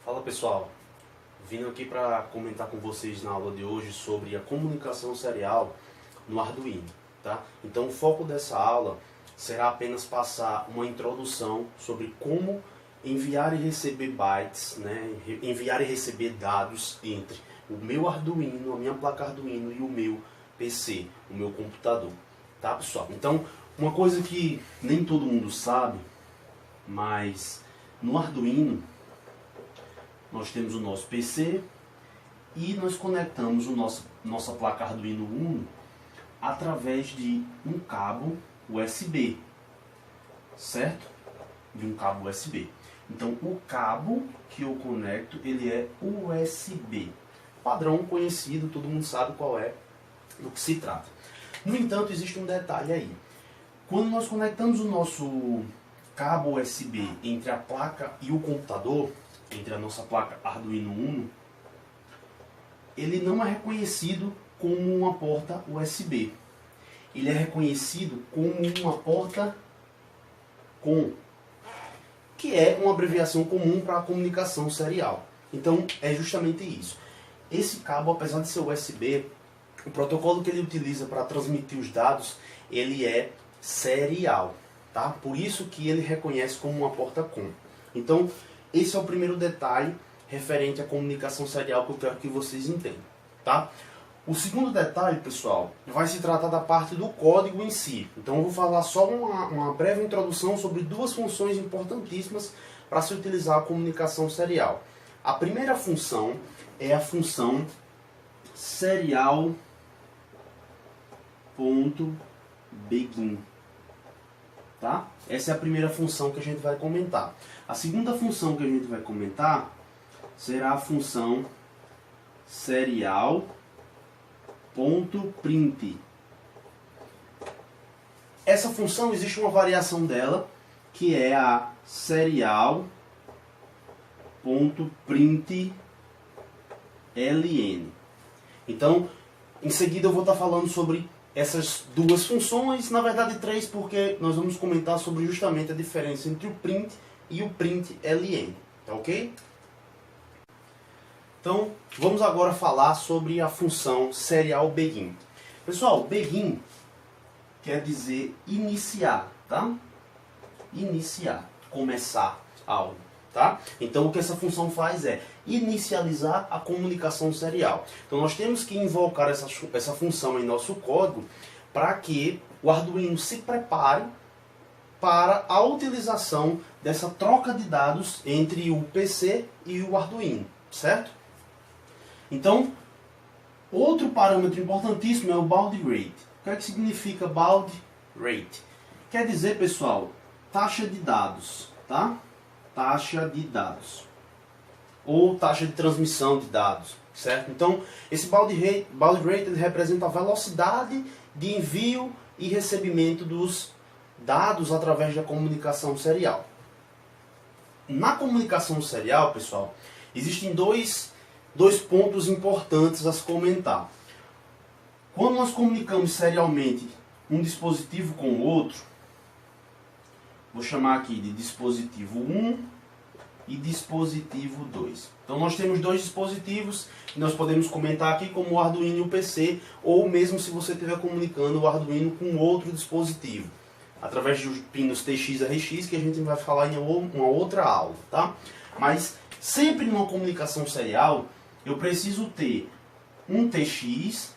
Fala pessoal, vindo aqui para comentar com vocês na aula de hoje sobre a comunicação serial no Arduino, tá? Então o foco dessa aula será apenas passar uma introdução sobre como enviar e receber bytes, né? Enviar e receber dados entre o meu Arduino, a minha placa Arduino e o meu PC, o meu computador, tá pessoal? Então uma coisa que nem todo mundo sabe, mas no Arduino nós temos o nosso PC e nós conectamos nossa placa Arduino Uno através de um cabo USB, certo? De um cabo USB. Então o cabo que eu conecto, ele é USB. Padrão conhecido, todo mundo sabe qual é, do que se trata. No entanto, existe um detalhe aí. Quando nós conectamos o nosso cabo USB entre a placa e o computador, entre a nossa placa Arduino Uno, ele não é reconhecido como uma porta USB. Ele é reconhecido como uma porta COM, que é uma abreviação comum para a comunicação serial. Então, é justamente isso. Esse cabo, apesar de ser USB, o protocolo que ele utiliza para transmitir os dados, ele é serial, tá? Por isso que ele reconhece como uma porta COM. Então, esse é o primeiro detalhe referente à comunicação serial que eu quero que vocês entendam, tá? O segundo detalhe, pessoal, vai se tratar da parte do código em si. Então eu vou falar só uma breve introdução sobre duas funções importantíssimas para se utilizar a comunicação serial. A primeira função é a função serial.begin. Tá? Essa é a primeira função que a gente vai comentar. A segunda função que a gente vai comentar será a função serial.print. Essa função, existe uma variação dela, que é a serial.println. Então, em seguida eu vou estar falando sobre essas duas funções, na verdade três, porque nós vamos comentar sobre justamente a diferença entre o print e o println, tá ok? Então, vamos agora falar sobre a função serial.begin. Pessoal, begin quer dizer iniciar, tá? Iniciar, começar algo, tá? Então, o que essa função faz é inicializar a comunicação serial. Então, nós temos que invocar essa função em nosso código para que o Arduino se prepare para a utilização dessa troca de dados entre o PC e o Arduino, certo? Então, outro parâmetro importantíssimo é o baud rate. O que é que significa baud rate? Quer dizer, pessoal, taxa de dados, tá? Taxa de dados. Ou taxa de transmissão de dados, certo? Então, esse baud rate ele representa a velocidade de envio e recebimento dos dados através da comunicação serial. Na comunicação serial, pessoal, existem dois pontos importantes a se comentar. Quando nós comunicamos serialmente um dispositivo com o outro, vou chamar aqui de dispositivo 1 e dispositivo 2. Então nós temos dois dispositivos que nós podemos comentar aqui como o Arduino e o PC, ou mesmo se você estiver comunicando o Arduino com outro dispositivo, através dos pinos TX e RX, que a gente vai falar em uma outra aula, tá? Mas sempre numa comunicação serial, eu preciso ter um TX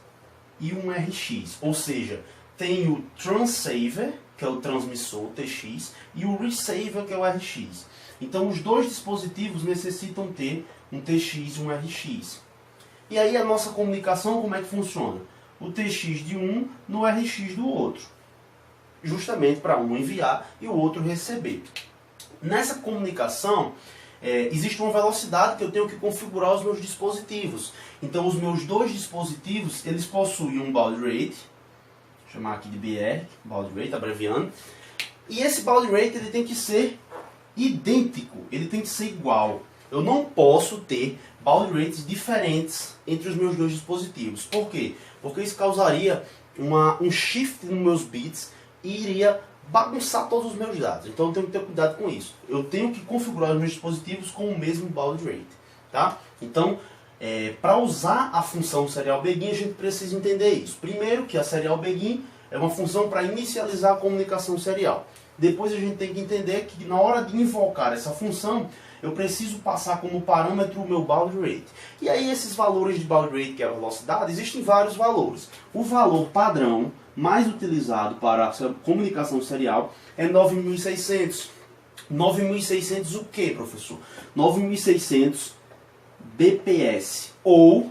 e um RX, ou seja, tem o transceiver, que é o transmissor TX, e o receiver, que é o RX. Então os dois dispositivos necessitam ter um TX e um RX. E aí a nossa comunicação, como é que funciona? O TX de um no RX do outro, justamente para um enviar e o outro receber. Nessa comunicação, existe uma velocidade que eu tenho que configurar os meus dispositivos. Então os meus dois dispositivos, eles possuem um baud rate, vou chamar aqui de BR, baud rate, abreviando, e esse baud rate ele tem que ser idêntico, ele tem que ser igual. Eu não posso ter baud rates diferentes entre os meus dois dispositivos. Por quê? Porque isso causaria um shift nos meus bits e iria bagunçar todos os meus dados. Então eu tenho que ter cuidado com isso. Eu tenho que configurar os meus dispositivos com o mesmo baud rate. Tá? Então, para usar a função serial begin, a gente precisa entender isso. Primeiro, que a serial begin é uma função para inicializar a comunicação serial. Depois a gente tem que entender que na hora de invocar essa função, eu preciso passar como parâmetro o meu baud rate. E aí esses valores de baud rate, que é a velocidade, existem vários valores. O valor padrão mais utilizado para a comunicação serial é 9600. 9600 o que, professor? 9600 bps ou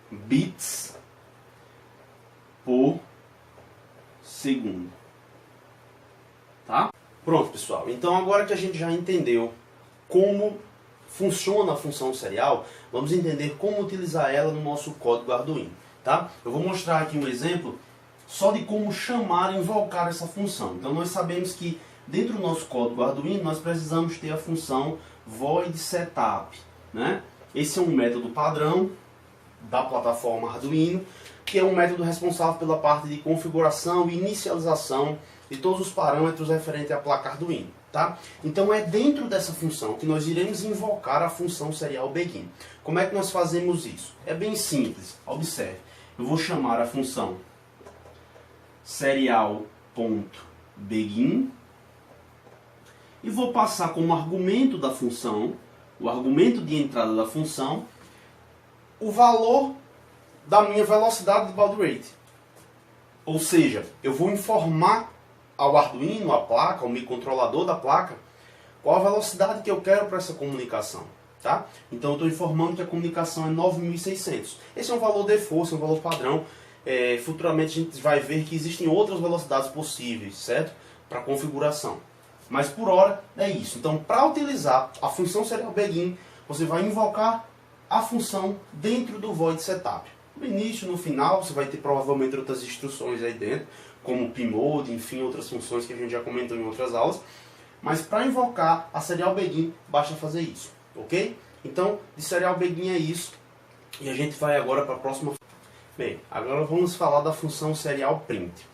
bits por segundo. Tá? Pronto, pessoal. Então agora que a gente já entendeu como funciona a função serial, vamos entender como utilizar ela no nosso código Arduino. Tá? Eu vou mostrar aqui um exemplo só de como chamar e invocar essa função. Então nós sabemos que dentro do nosso código Arduino nós precisamos ter a função void setup, né? Esse é um método padrão da plataforma Arduino, que é um método responsável pela parte de configuração e inicialização de todos os parâmetros referentes à placa Arduino. Tá? Então é dentro dessa função que nós iremos invocar a função serial begin. Como é que nós fazemos isso? É bem simples. Observe. Eu vou chamar a função serial.begin e vou passar como argumento da função, o argumento de entrada da função, o valor da minha velocidade de baud rate. Ou seja, eu vou informar ao Arduino, à placa, ao microcontrolador da placa, qual a velocidade que eu quero para essa comunicação. Tá? Então eu estou informando que a comunicação é 9600. Esse é um valor default, é um valor padrão. Futuramente a gente vai ver que existem outras velocidades possíveis, certo? Para configuração. Mas por hora é isso. Então para utilizar a função serial begin, você vai invocar a função dentro do void setup. No início, no final, você vai ter provavelmente outras instruções aí dentro, como pmode, enfim, outras funções que a gente já comentou em outras aulas. Mas para invocar a serial begin, basta fazer isso, ok? Então, de serial begin é isso. E a gente vai agora para a próxima. Bem, agora vamos falar da função serial print.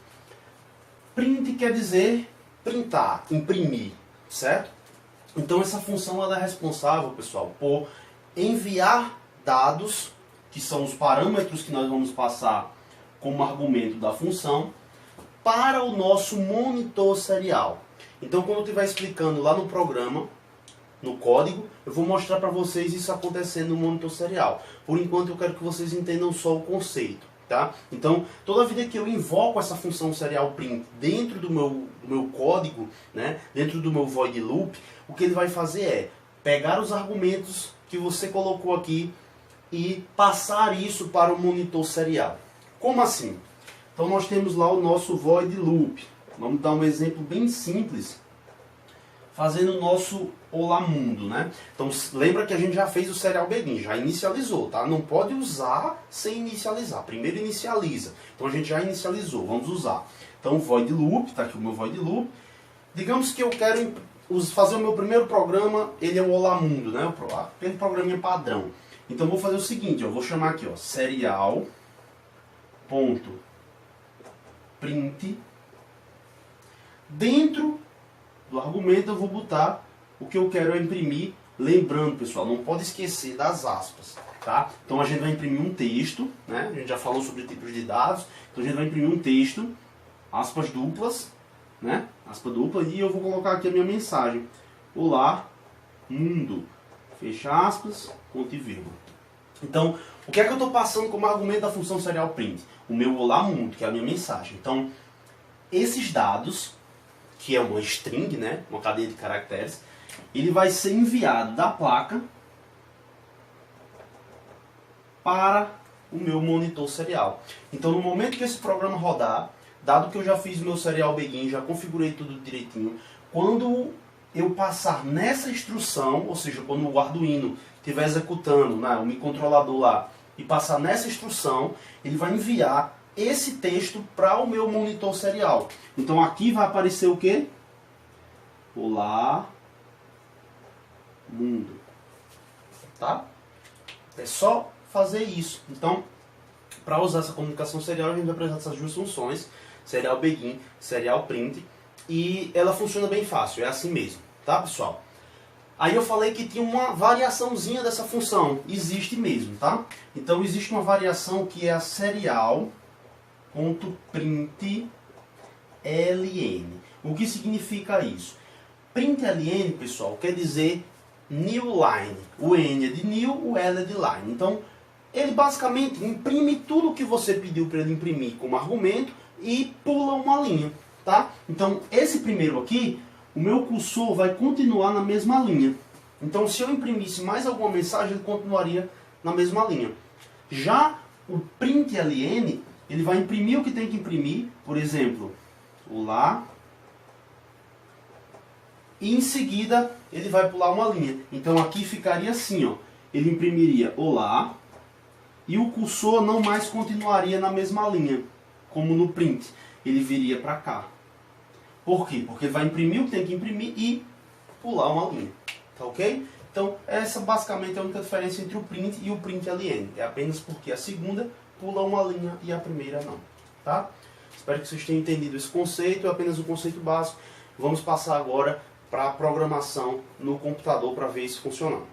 Print quer dizer printar, imprimir, certo? Então essa função ela é responsável, pessoal, por enviar dados, que são os parâmetros que nós vamos passar como argumento da função, para o nosso monitor serial. Então, quando eu estiver explicando lá no programa, no código, eu vou mostrar para vocês isso acontecendo no monitor serial. Por enquanto, eu quero que vocês entendam só o conceito. Tá? Então, toda vida que eu invoco essa função serial print dentro do meu código, né, dentro do meu void loop, o que ele vai fazer é pegar os argumentos que você colocou aqui e passar isso para o monitor serial. Como assim? Então nós temos lá o nosso void loop. Vamos dar um exemplo bem simples, fazendo o nosso Olá Mundo, né? Então lembra que a gente já fez o serial begin, já inicializou, tá? Não pode usar sem inicializar. Primeiro inicializa. Então a gente já inicializou, vamos usar. Então void loop, tá aqui o meu void loop. Digamos que eu quero fazer o meu primeiro programa, ele é o Olá Mundo, né? Aquele programinha padrão. Então eu vou fazer o seguinte, eu vou chamar aqui, ó, serial.print. Dentro do argumento eu vou botar o que eu quero imprimir. Lembrando, pessoal, não pode esquecer das aspas, tá? Então a gente vai imprimir um texto, né? A gente já falou sobre tipos de dados, então a gente vai imprimir um texto, aspas duplas, né? Aspa dupla, e eu vou colocar aqui a minha mensagem. Olá, mundo. Fecha aspas, ponto e vírgula. Então, o que é que eu estou passando como argumento da função serial print? O meu olá mundo, que é a minha mensagem. Então, esses dados, que é uma string, né, uma cadeia de caracteres, ele vai ser enviado da placa para o meu monitor serial. Então, no momento que esse programa rodar, dado que eu já fiz o meu serial begin, já configurei tudo direitinho, quando eu passar nessa instrução, ou seja, quando o Arduino estiver executando, né, o microcontrolador lá, e passar nessa instrução, ele vai enviar esse texto para o meu monitor serial. Então aqui vai aparecer o quê? Olá, mundo. Tá? É só fazer isso. Então, para usar essa comunicação serial, a gente vai precisar dessas duas funções, serial begin, serial print. e ela funciona bem fácil, é assim mesmo, tá pessoal? Aí eu falei que tinha uma variaçãozinha dessa função, existe mesmo, tá? Então existe uma variação que é a serial.println. O que significa isso? Println, pessoal, quer dizer new line. O N é de new, o L é de line. Então, ele basicamente imprime tudo que você pediu para ele imprimir como argumento e pula uma linha, tá? Então, esse primeiro aqui, o meu cursor vai continuar na mesma linha. Então, se eu imprimisse mais alguma mensagem, ele continuaria na mesma linha. Já o println, ele vai imprimir o que tem que imprimir, por exemplo, olá, e em seguida ele vai pular uma linha. Então aqui ficaria assim, ó. Ele imprimiria olá e o cursor não mais continuaria na mesma linha, como no print. Ele viria para cá. Por quê? Porque vai imprimir o que tem que imprimir e pular uma linha. Tá ok? Então essa basicamente é a única diferença entre o print e o println. É apenas porque a segunda pula uma linha e a primeira não. Tá? Espero que vocês tenham entendido esse conceito, é apenas um conceito básico. Vamos passar agora para a programação no computador para ver isso funcionando.